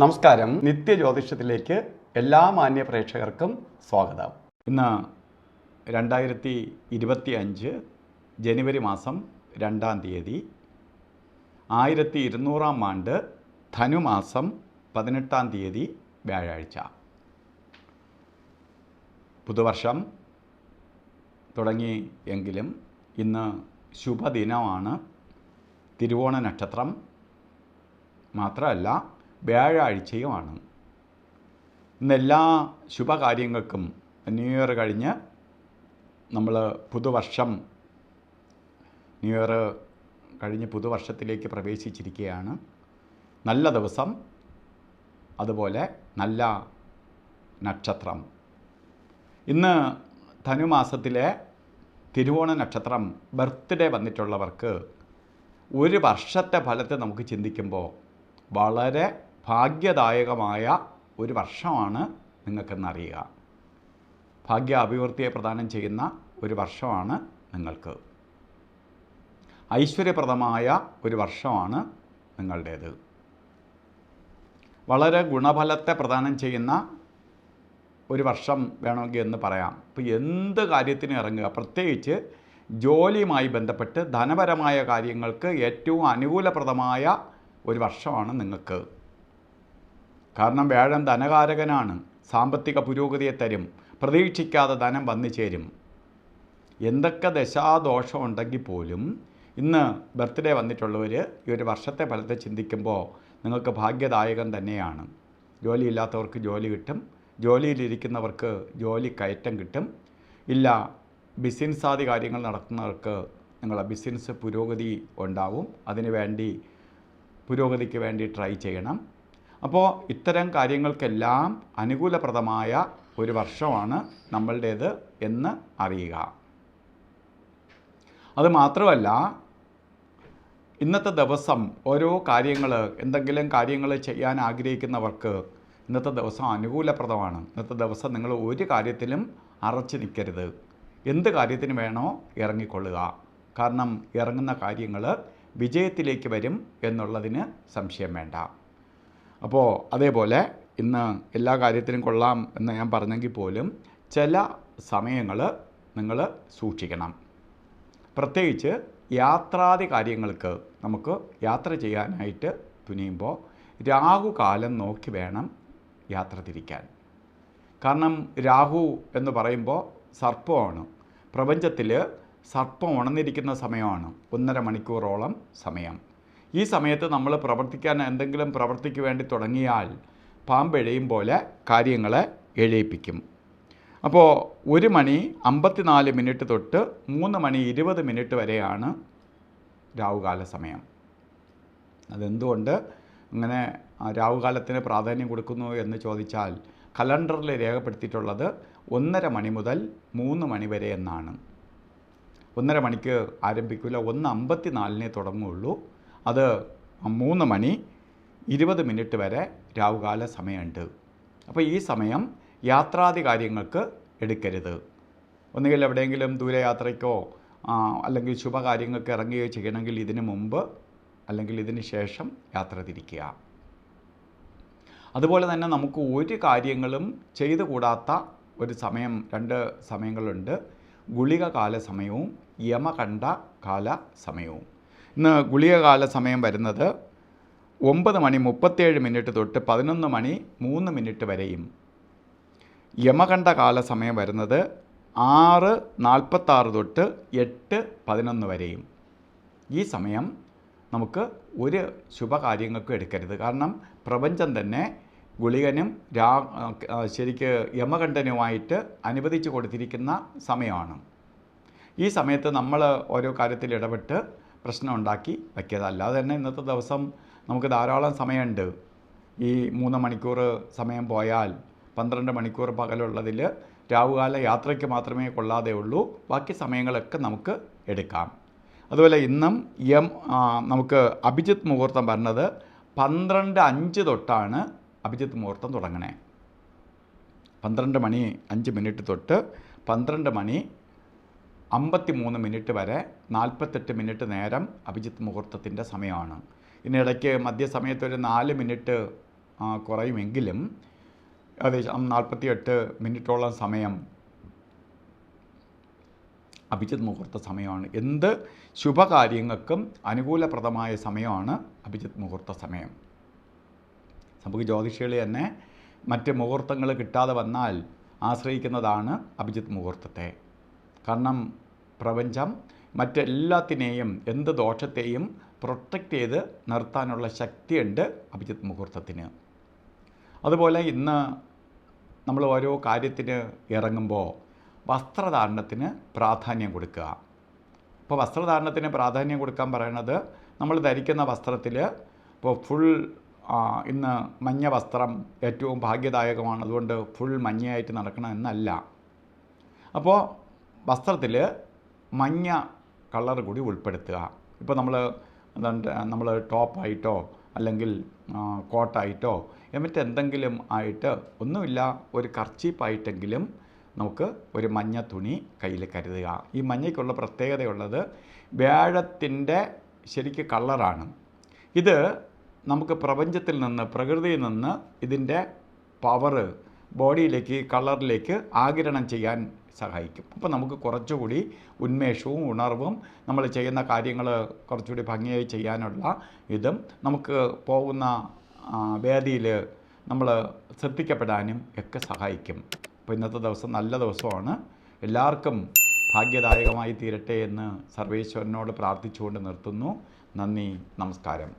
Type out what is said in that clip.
നമസ്കാരം. നിത്യജ്യോതിഷത്തിലേക്ക് എല്ലാ മാന്യ പ്രേക്ഷകർക്കും സ്വാഗതം. ഇന്ന് 2025 ജനുവരി മാസം 2-ാം തീയതി, 1200-ാം ആണ്ട് ധനുമാസം 18-ാം തീയതി വ്യാഴാഴ്ച. പുതുവർഷം തുടങ്ങി എങ്കിലും ഇന്ന് ശുഭദിനമാണ്. തിരുവോണ നക്ഷത്രം മാത്രമല്ല, വ്യാഴാഴ്ചയുമാണ്. ഇന്നെല്ലാ ശുഭകാര്യങ്ങൾക്കും ന്യൂ ഇയർ കഴിഞ്ഞ് നമ്മൾ ന്യൂ ഇയർ കഴിഞ്ഞ് പുതുവർഷത്തിലേക്ക് പ്രവേശിച്ചിരിക്കുകയാണ്. നല്ല ദിവസം, അതുപോലെ നല്ല നക്ഷത്രം. ഇന്ന് ധനുമാസത്തിലെ തിരുവോണ നക്ഷത്രം ബർത്ത്ഡേ വന്നിട്ടുള്ളവർക്ക് ഒരു വർഷത്തെ ഫലത്തെ നമുക്ക് ചിന്തിക്കുമ്പോൾ വളരെ ഭാഗ്യദായകമായ ഒരു വർഷമാണ് നിങ്ങൾക്കെന്നറിയുക. ഭാഗ്യ അഭിവൃദ്ധിയെ പ്രദാനം ചെയ്യുന്ന ഒരു വർഷമാണ് നിങ്ങൾക്ക്. ഐശ്വര്യപ്രദമായ ഒരു വർഷമാണ് നിങ്ങളുടേത്. വളരെ ഗുണഫലത്തെ പ്രദാനം ചെയ്യുന്ന ഒരു വർഷം വേണമെങ്കിൽ എന്ന് പറയാം. ഇപ്പോൾ എന്ത് കാര്യത്തിന് ഇറങ്ങുക, പ്രത്യേകിച്ച് ജോലിയുമായി ബന്ധപ്പെട്ട് ധനപരമായ കാര്യങ്ങൾക്ക് ഏറ്റവും അനുകൂലപ്രദമായ ഒരു വർഷമാണ് നിങ്ങൾക്ക്. കാരണം വ്യാഴം ധനകാരകനാണ്. സാമ്പത്തിക പുരോഗതിയെ തരും. പ്രതീക്ഷിക്കാതെ ധനം വന്നു ചേരും. എന്തൊക്കെ ദശാദോഷം ഉണ്ടെങ്കിൽ പോലും ഇന്ന് ബർത്ത്ഡേ വന്നിട്ടുള്ളവർ ഈ ഒരു വർഷത്തെ ഫലത്തെ ചിന്തിക്കുമ്പോൾ നിങ്ങൾക്ക് ഭാഗ്യദായകം തന്നെയാണ്. ജോലിയില്ലാത്തവർക്ക് ജോലി കിട്ടും. ജോലിയിലിരിക്കുന്നവർക്ക് ജോലി കയറ്റം കിട്ടും. ഇല്ല, ബിസിനസ് ആദി കാര്യങ്ങൾ നടത്തുന്നവർക്ക് നിങ്ങളുടെ ബിസിനസ് പുരോഗതി ഉണ്ടാവും. പുരോഗതിക്ക് വേണ്ടി ട്രൈ ചെയ്യണം. അപ്പോൾ ഇത്തരം കാര്യങ്ങൾക്കെല്ലാം അനുകൂലപ്രദമായ ഒരു വർഷമാണ് നമ്മളുടേത് എന്ന് അറിയുക. അതുമാത്രമല്ല, ഇന്നത്തെ ദിവസം എന്തെങ്കിലും കാര്യങ്ങൾ ചെയ്യാൻ ആഗ്രഹിക്കുന്നവർക്ക് ഇന്നത്തെ ദിവസം അനുകൂലപ്രദമാണ്. ഇന്നത്തെ ദിവസം നിങ്ങൾ ഒരു കാര്യത്തിലും അറച്ചു നിൽക്കരുത്. എന്ത് കാര്യത്തിന് വേണോ ഇറങ്ങിക്കൊള്ളുക. കാരണം ഇറങ്ങുന്ന കാര്യങ്ങൾ വിജയത്തിലേക്ക് വരും എന്നുള്ളതിന് സംശയം വേണ്ട. അപ്പോൾ അതേപോലെ ഇന്ന് എല്ലാ കാര്യത്തിനും കൊള്ളാം എന്ന് ഞാൻ പറഞ്ഞെങ്കിൽ പോലും ചില സമയങ്ങൾ നിങ്ങൾ സൂക്ഷിക്കണം. പ്രത്യേകിച്ച് യാത്രാദി കാര്യങ്ങൾക്ക് നമുക്ക് യാത്ര ചെയ്യാനായിട്ട് തുനിയുമ്പോൾ രാഹുകാലം നോക്കി വേണം യാത്ര തിരിക്കാൻ. കാരണം രാഹു എന്ന് പറയുമ്പോൾ സർപ്പമാണ്. പ്രപഞ്ചത്തിൽ സർപ്പം ഉണർന്നിരിക്കുന്ന സമയമാണ് 1.5 മണിക്കൂറോളം സമയം. ഈ സമയത്ത് നമ്മൾ എന്തെങ്കിലും പ്രവൃത്തിക്ക് വേണ്ടി തുടങ്ങിയാൽ പാമ്പെഴയും പോലെ കാര്യങ്ങളെ എഴയിപ്പിക്കും. അപ്പോൾ 1 മണി 54 മിനിറ്റ് തൊട്ട് 3 മണി 20 മിനിറ്റ് വരെയാണ് രാഹുകാല സമയം. അതെന്തുകൊണ്ട് അങ്ങനെ രാഹുകാലത്തിന് പ്രാധാന്യം കൊടുക്കുന്നു എന്ന് ചോദിച്ചാൽ കലണ്ടറിൽ രേഖപ്പെടുത്തിയിട്ടുള്ളത് 1:30 മണി മുതൽ 3 മണി വരെ എന്നാണ്. 1:30 മണിക്ക് ആരംഭിക്കില്ല, 1:54 തുടങ്ങുകയുള്ളൂ. അത് 3 മണി 20 മിനിറ്റ് വരെ രാഹുകാല സമയമുണ്ട്. അപ്പോൾ ഈ സമയം യാത്രാദി കാര്യങ്ങൾക്ക് എടുക്കരുത്. ഒന്നുകിൽ എവിടെയെങ്കിലും ദൂരയാത്രയ്ക്കോ അല്ലെങ്കിൽ ശുഭകാര്യങ്ങൾക്ക് ഇറങ്ങുകയോ ചെയ്യണമെങ്കിൽ ഇതിന് മുമ്പ് അല്ലെങ്കിൽ ഇതിന് ശേഷം യാത്ര തിരിക്കുക. അതുപോലെ തന്നെ നമുക്ക് ഒരു കാര്യങ്ങളും ചെയ്തു കൂടാത്ത ഒരു സമയം, 2 സമയങ്ങളുണ്ട്. ഗുളിക കാല സമയവും യമകണ്ഠ കാല സമയവും. ഇന്ന് ഗുളിക കാല സമയം വരുന്നത് 9 മണി 37 മിനിറ്റ് തൊട്ട് 11 മണി 3 മിനിറ്റ് വരെയും യമകണ്ഠ കാല സമയം വരുന്നത് 6:46 തൊട്ട് 8:11 വരെയും. ഈ സമയം നമുക്ക് ഒരു ശുഭകാര്യങ്ങൾക്കും എടുക്കരുത്. കാരണം പ്രപഞ്ചം തന്നെ ഗുളികനും ശരിക്ക് യമകണ്ഠനുമായിട്ട് അനുവദിച്ചു കൊടുത്തിരിക്കുന്ന സമയമാണ്. ഈ സമയത്ത് നമ്മൾ ഓരോ കാര്യത്തിൽ ഇടപെട്ട് പ്രശ്നം ഉണ്ടാക്കി വയ്ക്കുക. അല്ലാതെ തന്നെ ഇന്നത്തെ ദിവസം നമുക്ക് ധാരാളം സമയമുണ്ട്. ഈ 3 മണിക്കൂർ സമയം പോയാൽ 12 മണിക്കൂർ പകലുള്ളതിൽ രാഹുകാല യാത്രയ്ക്ക് മാത്രമേ കൊള്ളാതെ ഉള്ളൂ. ബാക്കി സമയങ്ങളൊക്കെ നമുക്ക് എടുക്കാം. അതുപോലെ ഇന്നും നമുക്ക് അഭിജിത്ത് മുഹൂർത്തം പറഞ്ഞത് 12:05 തൊട്ടാണ് അഭിജിത്ത് മുഹൂർത്തം തുടങ്ങണേ. 12 മണി 5 മിനിറ്റ് തൊട്ട് 12 മണി 53 മിനിറ്റ് വരെ 48 മിനിറ്റ് നേരം അഭിജിത്ത് മുഹൂർത്തത്തിൻ്റെ സമയമാണ്. ഇതിനിടയ്ക്ക് മധ്യസമയത്ത് ഒരു 4 മിനിറ്റ് കുറയുമെങ്കിലും ഏകദേശം 48 മിനിറ്റോളം സമയം അഭിജിത്ത് മുഹൂർത്ത സമയമാണ്. എന്ത് ശുഭകാര്യങ്ങൾക്കും അനുകൂലപ്രദമായ സമയമാണ് അഭിജിത്ത് മുഹൂർത്ത സമയം. നമുക്ക് ജ്യോതിഷികൾ തന്നെ മറ്റ് മുഹൂർത്തങ്ങൾ കിട്ടാതെ വന്നാൽ ആശ്രയിക്കുന്നതാണ് അഭിജിത്ത് മുഹൂർത്തത്തെ. കാരണം പ്രപഞ്ചം മറ്റെല്ലാത്തിനെയും എന്ത് ദോഷത്തെയും പ്രൊട്ടക്റ്റ് ചെയ്ത് നിർത്താനുള്ള ശക്തിയുണ്ട് അഭിജിത്ത് മുഹൂർത്തത്തിന്. അതുപോലെ ഇന്ന് നമ്മൾ ഓരോ കാര്യത്തിന് ഇറങ്ങുമ്പോൾ വസ്ത്രധാരണത്തിന് പ്രാധാന്യം കൊടുക്കുക. ഇപ്പോൾ വസ്ത്രധാരണത്തിന് പ്രാധാന്യം കൊടുക്കാൻ പറയുന്നത് നമ്മൾ ധരിക്കുന്ന വസ്ത്രത്തിൽ ഇപ്പോൾ ഫുൾ ഇന്ന് മഞ്ഞ വസ്ത്രം ഏറ്റവും ഭാഗ്യദായകമാണ്, അതുകൊണ്ട് ഫുൾ മഞ്ഞയായിട്ട് നടക്കണം എന്നല്ല. അപ്പോൾ വസ്ത്രത്തിൽ മഞ്ഞ കളർ കൂടി ഉൾപ്പെടുത്തുക. ഇപ്പോൾ നമ്മൾ ടോപ്പായിട്ടോ അല്ലെങ്കിൽ കോട്ടായിട്ടോ മറ്റെന്തെങ്കിലും ആയിട്ട് ഒന്നുമില്ല, ഒരു കർച്ചീപ്പായിട്ടെങ്കിലും നമുക്ക് ഒരു മഞ്ഞ തുണി കയ്യിൽ കരുതുക. ഈ മഞ്ഞയ്ക്കുള്ള പ്രത്യേകതയുള്ളത് വ്യാഴത്തിൻ്റെ ശരിക്ക് കളറാണ്. ഇത് നമുക്ക് പ്രപഞ്ചത്തിൽ നിന്ന്, പ്രകൃതിയിൽ നിന്ന് ഇതിൻ്റെ പവറ് ബോഡിയിലേക്ക്, കളറിലേക്ക് ആഗിരണം ചെയ്യാൻ സഹായിക്കും. അപ്പോൾ നമുക്ക് കുറച്ചുകൂടി ഉന്മേഷവും ഉണർവും നമ്മൾ ചെയ്യുന്ന കാര്യങ്ങൾ കുറച്ചുകൂടി ഭംഗിയായി ചെയ്യാനുള്ള ഇതും നമുക്ക് പോകുന്ന വേദിയിൽ നമ്മൾ ശ്രദ്ധിക്കപ്പെടാനും ഒക്കെ സഹായിക്കും. അപ്പോൾ ഇന്നത്തെ ദിവസം നല്ല ദിവസമാണ്. എല്ലാവർക്കും ഭാഗ്യദായകമായി തീരട്ടെ എന്ന് സർവേശ്വരനോട് പ്രാർത്ഥിച്ചുകൊണ്ട് നിർത്തുന്നു. നന്ദി, നമസ്കാരം.